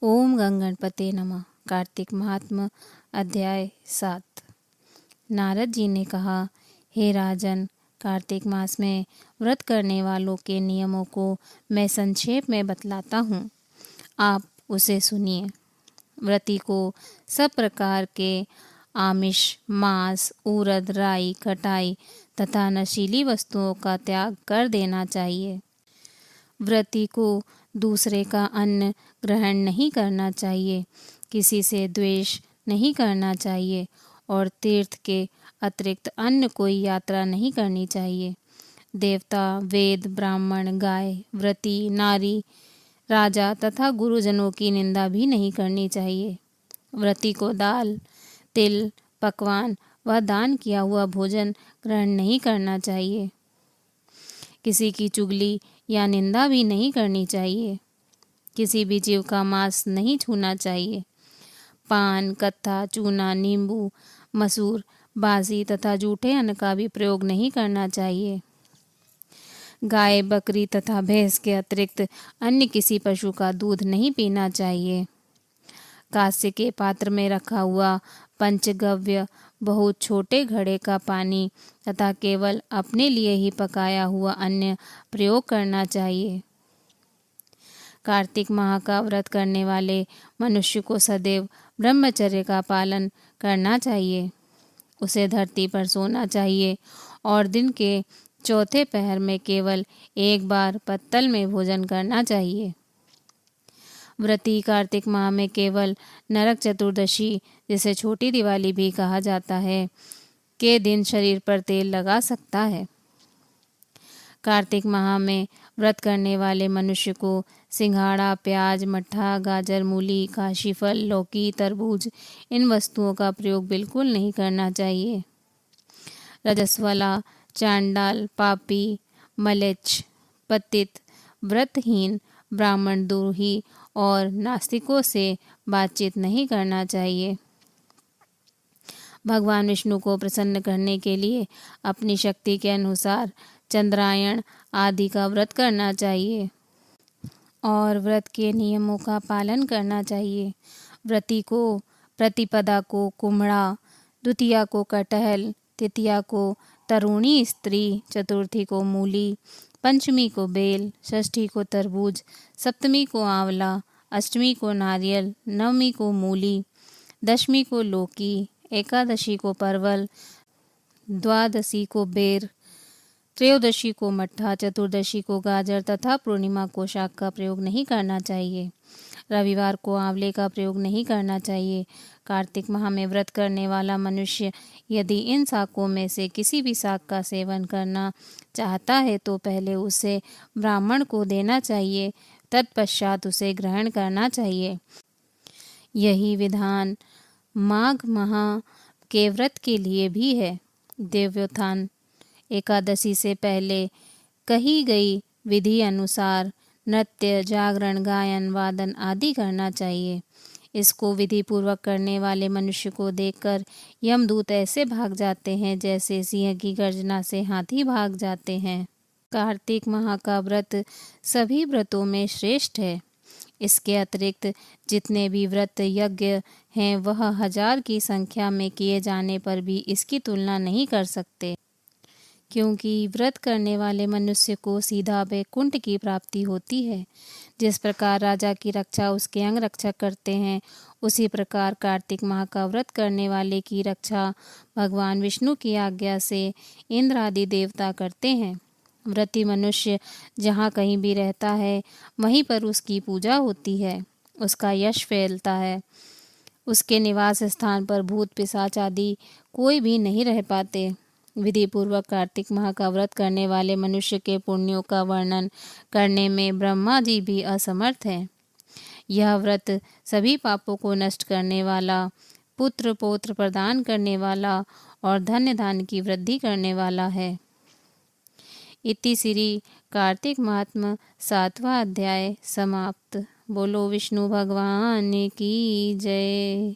ओम गंगणपते नमः। कार्तिक महात्म्य अध्याय 7। नारद जी ने कहा, हे राजन, कार्तिक मास में व्रत करने वालों के नियमों को मैं संक्षेप में बतलाता हूँ, आप उसे सुनिए। व्रती को सब प्रकार के आमिष, मांस, उरद, राई, खटाई तथा नशीली वस्तुओं का त्याग कर देना चाहिए। व्रती को दूसरे का अन्न ग्रहण नहीं करना चाहिए, किसी से द्वेष नहीं करना चाहिए और तीर्थ के अतिरिक्त अन्य कोई यात्रा नहीं करनी चाहिए। देवता, वेद, ब्राह्मण, गाय, व्रती, नारी, राजा तथा गुरुजनों की निंदा भी नहीं करनी चाहिए। व्रती को दाल, तिल, पकवान व दान किया हुआ भोजन ग्रहण नहीं करना चाहिए। किसी की चुगली या निंदा भी नहीं करनी चाहिए। किसी भी जीव का मांस नहीं छूना चाहिए। पान, कत्था, चूना, नींबू, मसूर, बासी तथा जूठे अन्न का भी प्रयोग नहीं करना चाहिए। गाय, बकरी तथा भैंस के अतिरिक्त अन्य किसी पशु का दूध नहीं पीना चाहिए। कांस्य के पात्र में रखा हुआ पंचगव्य, बहुत छोटे घड़े का पानी तथा केवल अपने लिए ही पकाया हुआ अन्न प्रयोग करना चाहिए। कार्तिक माह का व्रत करने वाले मनुष्य को सदैव ब्रह्मचर्य का पालन करना चाहिए। उसे धरती पर सोना चाहिए और दिन के चौथे पहर में केवल एक बार पत्तल में भोजन करना चाहिए। व्रती कार्तिक माह में केवल नरक चतुर्दशी, जिसे छोटी दिवाली भी कहा जाता है, के दिन शरीर पर तेल लगा सकता है। कार्तिक माह में व्रत करने वाले मनुष्य को सिंघाड़ा, प्याज, मट्ठा, गाजर, मूली, काशीफल, लौकी, तरबूज इन वस्तुओं का प्रयोग बिल्कुल नहीं करना चाहिए। रजस्वला, चांडाल, पापी, मलेच्छ, पतित, व्रतहीन, ब्राह्मण द्रोही और नास्तिकों से बातचीत नहीं करना चाहिए। भगवान विष्णु को प्रसन्न करने के लिए अपनी शक्ति के अनुसार चंद्रायण आदि का व्रत करना चाहिए और व्रत के नियमों का पालन करना चाहिए। व्रती को प्रतिपदा को कुम्हड़ा, द्वितीया को कटहल, तृतीया को तरुणी स्त्री, चतुर्थी को मूली, पंचमी को बेल, षष्ठी को तरबूज, सप्तमी को आंवला, अष्टमी को नारियल, नवमी को मूली, दशमी को लौकी, एकादशी को परवल, द्वादशी को बेर, त्रयोदशी को मट्ठा, चतुर्दशी को गाजर तथा पूर्णिमा को शाक का प्रयोग नहीं करना चाहिए। रविवार को आंवले का प्रयोग नहीं करना चाहिए। कार्तिक माह में व्रत करने वाला मनुष्य यदि इन शाकों में से किसी भी शाक का सेवन करना चाहता है तो पहले उसे ब्राह्मण को देना चाहिए, तत्पश्चात उसे ग्रहण करना चाहिए। यही विधान माघ माह के व्रत के लिए भी है। देवोत्थान एकादशी से पहले कही गई विधि अनुसार नृत्य, जागरण, गायन, वादन आदि करना चाहिए। इसको विधि पूर्वक करने वाले मनुष्य को देखकर यमदूत ऐसे भाग जाते हैं जैसे सिंह की गर्जना से हाथी भाग जाते हैं। कार्तिक माह का व्रत सभी व्रतों में श्रेष्ठ है। इसके अतिरिक्त जितने भी व्रत यज्ञ हैं वह 1000 की संख्या में किए जाने पर भी इसकी तुलना नहीं कर सकते, क्योंकि व्रत करने वाले मनुष्य को सीधा वैकुंठ की प्राप्ति होती है। जिस प्रकार राजा की रक्षा उसके अंग रक्षक करते हैं, उसी प्रकार कार्तिक माह का व्रत करने वाले की रक्षा भगवान विष्णु की आज्ञा से इंद्र आदि देवता करते हैं। व्रती मनुष्य जहाँ कहीं भी रहता है वहीं पर उसकी पूजा होती है, उसका यश फैलता है। उसके निवास स्थान पर भूत पिशाच आदि कोई भी नहीं रह पाते। विधि पूर्वक कार्तिक माह का व्रत करने वाले मनुष्य के पुण्यों का वर्णन करने में ब्रह्मा जी भी असमर्थ हैं। यह व्रत सभी पापों को नष्ट करने वाला, पुत्र पौत्र प्रदान करने वाला और धन्य धान्य की वृद्धि करने वाला है। इति श्री कार्तिक महात्म्य 7वां अध्याय समाप्त। बोलो विष्णु भगवान की जय।